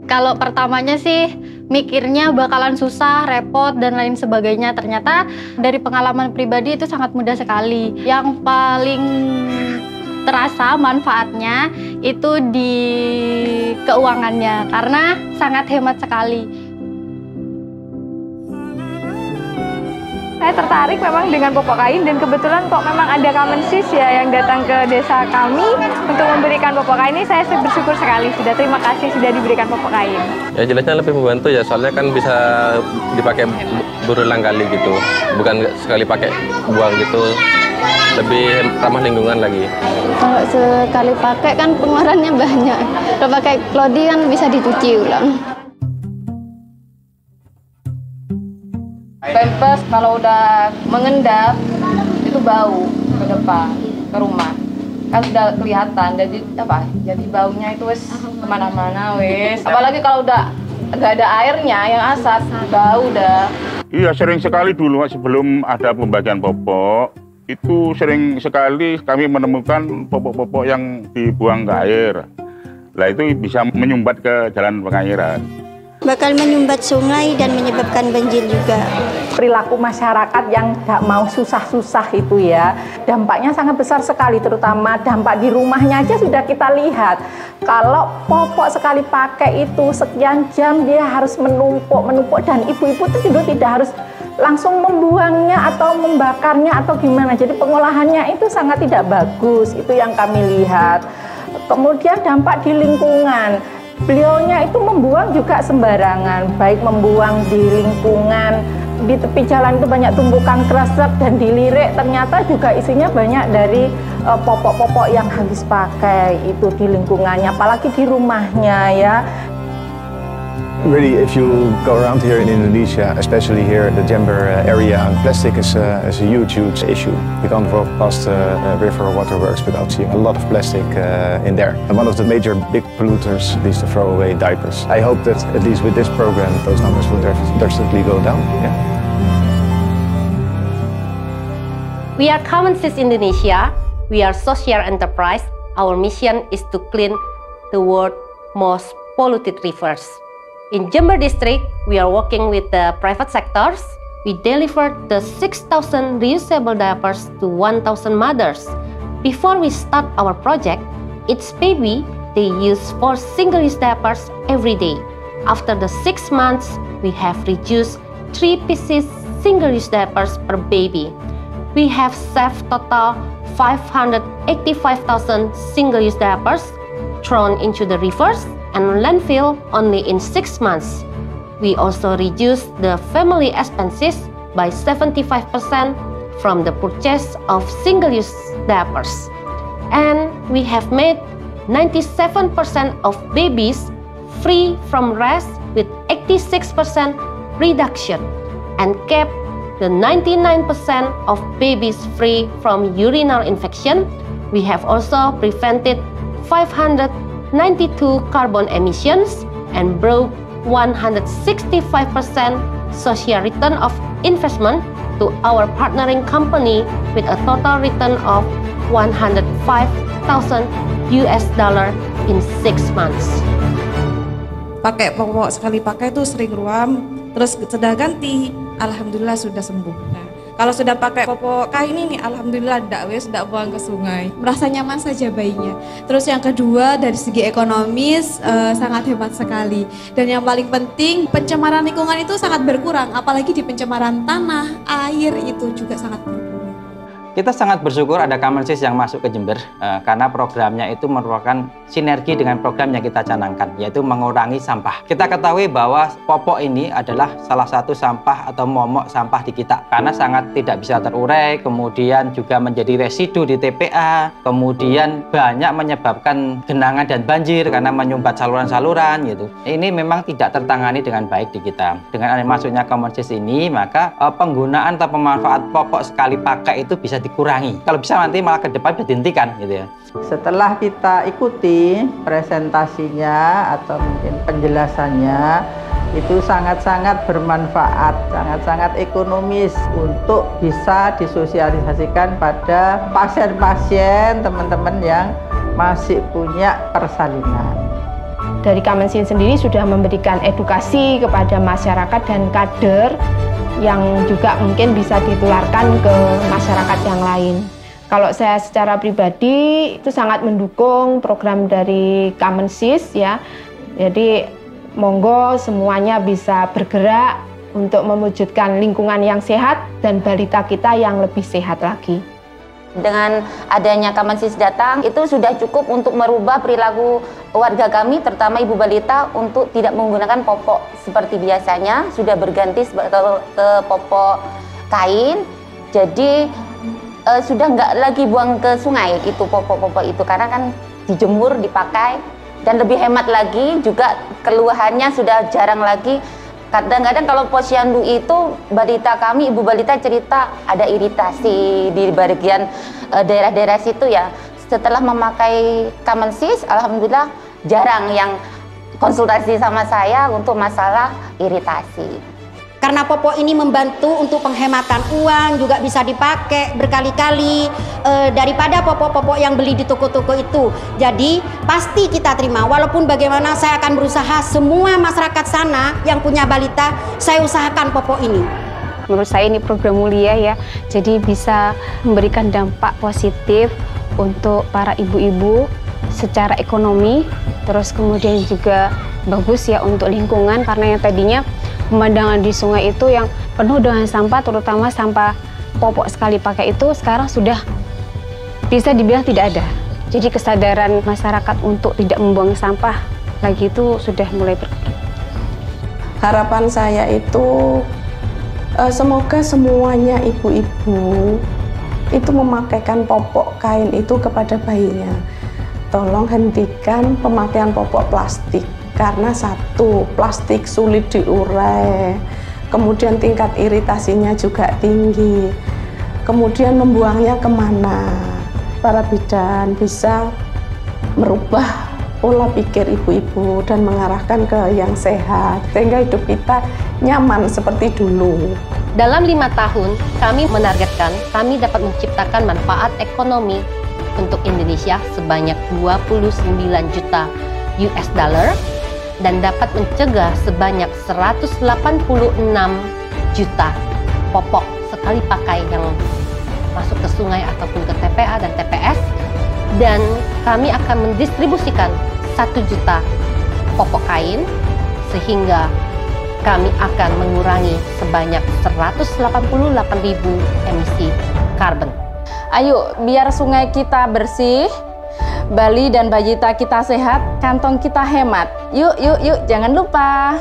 Kalau pertamanya sih mikirnya bakalan susah, repot, dan lain sebagainya. Ternyata dari pengalaman pribadi itu sangat mudah sekali. Yang paling terasa manfaatnya itu di keuangannya, karena sangat hemat sekali. Saya tertarik memang dengan popok kain, dan kebetulan kok memang ada Kemensis ya yang datang ke desa kami untuk memberikan popok kain ini. Saya bersyukur sekali, sudah terima kasih sudah diberikan popok kain. Ya jelasnya lebih membantu ya, soalnya kan bisa dipakai berulang kali gitu, bukan sekali pakai buang gitu, lebih ramah lingkungan lagi. Kalau sekali pakai kan pengeluarannya banyak, kalau pakai klodi kan bisa dicuci ulang. Pampers kalau udah mengendap itu bau ke depan ke rumah, kan sudah kelihatan, jadi baunya itu wes kemana-mana wes, apalagi kalau udah nggak ada airnya yang asat, bau dah. Iya, sering sekali dulu sebelum ada pembagian popok itu sering sekali kami menemukan popok-popok yang dibuang ke air. Lah itu bisa menyumbat ke jalan pengairan. Bakal menyumbat sungai dan menyebabkan banjir juga. Perilaku masyarakat yang tidak mau susah-susah itu ya, dampaknya sangat besar sekali, terutama dampak di rumahnya aja sudah kita lihat. Kalau popok sekali pakai itu sekian jam dia harus menumpuk, dan ibu-ibu itu juga tidak harus langsung membuangnya atau membakarnya atau gimana. Jadi pengolahannya itu sangat tidak bagus, itu yang kami lihat. Kemudian dampak di lingkungan. Beliaunya itu membuang juga sembarangan, baik membuang di lingkungan, di tepi jalan itu banyak tumpukan kresek, dan dilirik ternyata juga isinya banyak dari popok-popok yang habis pakai itu di lingkungannya, apalagi di rumahnya ya. Really, if you go around here in Indonesia, especially here in the Jember area, plastic is a huge issue. You can't walk past a river or waterworks without seeing a lot of plastic in there. And one of the major big polluters is to throw away diapers. I hope that at least with this program, those numbers will drastically go down. Yeah. We are Kemensis Indonesia. We are social enterprise. Our mission is to clean the world's most polluted rivers. In Jember District, we are working with the private sectors. We delivered the 6,000 reusable diapers to 1,000 mothers. Before we start our project, each baby they use 4 single-use diapers every day. After the 6 months, we have reduced 3 pieces single-use diapers per baby. We have saved total 585,000 single-use diapers thrown into the rivers and landfill only in 6 months. We also reduced the family expenses by 75% from the purchase of single-use diapers. And we have made 97% of babies free from rash with 86% reduction, and kept the 99% of babies free from urinary infection. We have also prevented 592 carbon emissions and brought 165% social return of investment to our partnering company with a total return of $105,000 in 6 months. Pakai popok sekali pakai itu sering ruam, terus sudah ganti, alhamdulillah sudah sembuh. Nah, kalau sudah pakai popok kain ini, alhamdulillah tidak buang ke sungai. Merasa nyaman saja bayinya. Terus yang kedua, dari segi ekonomis sangat hemat sekali. Dan yang paling penting, pencemaran lingkungan itu sangat berkurang. Apalagi di pencemaran tanah, air itu juga sangat berkurang. Kita sangat bersyukur ada Kemensis yang masuk ke Jember karena programnya itu merupakan sinergi dengan program yang kita canangkan, yaitu mengurangi sampah. Kita ketahui bahwa popok ini adalah salah satu sampah atau momok sampah di kita karena sangat tidak bisa terurai, kemudian juga menjadi residu di TPA, kemudian banyak menyebabkan genangan dan banjir karena menyumbat saluran-saluran gitu. Ini memang tidak tertangani dengan baik di kita. Dengan ada masuknya Kemensis ini, maka penggunaan atau pemanfaat popok sekali pakai itu bisa dikurangi. Kalau bisa nanti malah ke depan bisa dihentikan gitu ya. Setelah kita ikuti presentasinya atau mungkin penjelasannya, itu sangat-sangat bermanfaat, sangat-sangat ekonomis untuk bisa disosialisasikan pada pasien-pasien teman-teman yang masih punya persalinan. Dari Kemensis sendiri sudah memberikan edukasi kepada masyarakat dan kader yang juga mungkin bisa ditularkan ke masyarakat yang lain. Kalau saya secara pribadi itu sangat mendukung program dari Kemensis ya. Jadi monggo semuanya bisa bergerak untuk mewujudkan lingkungan yang sehat dan balita kita yang lebih sehat lagi. Dengan adanya Kemensis datang, itu sudah cukup untuk merubah perilaku warga kami, terutama ibu balita, untuk tidak menggunakan popok seperti biasanya, sudah berganti ke popok kain. Jadi sudah nggak lagi buang ke sungai itu popok-popok itu, karena kan dijemur, dipakai, dan lebih hemat lagi. Juga keluhannya sudah jarang lagi. Kadang-kadang kalau posyandu itu balita kami, ibu balita cerita ada iritasi di bagian daerah-daerah situ ya. Setelah memakai Kemensis, alhamdulillah jarang yang konsultasi sama saya untuk masalah iritasi. Karena popok ini membantu untuk penghematan uang, juga bisa dipakai berkali-kali daripada popok-popok yang beli di toko-toko itu. Jadi pasti kita terima, walaupun bagaimana saya akan berusaha semua masyarakat sana yang punya balita, saya usahakan popok ini. Menurut saya ini program mulia ya, jadi bisa memberikan dampak positif untuk para ibu-ibu secara ekonomi, terus kemudian juga bagus ya untuk lingkungan, karena yang tadinya pemandangan di sungai itu yang penuh dengan sampah, terutama sampah popok sekali pakai itu sekarang sudah bisa dibilang tidak ada. Jadi kesadaran masyarakat untuk tidak membuang sampah lagi itu sudah mulai berkurang. Harapan saya itu semoga semuanya ibu-ibu itu memakaikan popok kain itu kepada bayinya. Tolong hentikan pemakaian popok plastik. Karena satu, plastik sulit diurai, kemudian tingkat iritasinya juga tinggi, kemudian membuangnya kemana. Para bidan bisa merubah pola pikir ibu-ibu dan mengarahkan ke yang sehat, sehingga hidup kita nyaman seperti dulu. Dalam 5 tahun, kami menargetkan kami dapat menciptakan manfaat ekonomi untuk Indonesia sebanyak 29 juta US dollar, dan dapat mencegah sebanyak 186 juta popok sekali pakai yang masuk ke sungai ataupun ke TPA dan TPS, dan kami akan mendistribusikan 1 juta popok kain sehingga kami akan mengurangi sebanyak 188.000 emisi karbon. Ayo biar sungai kita bersih, Bali dan balita kita sehat, kantong kita hemat. Yuk, yuk, yuk, jangan lupa.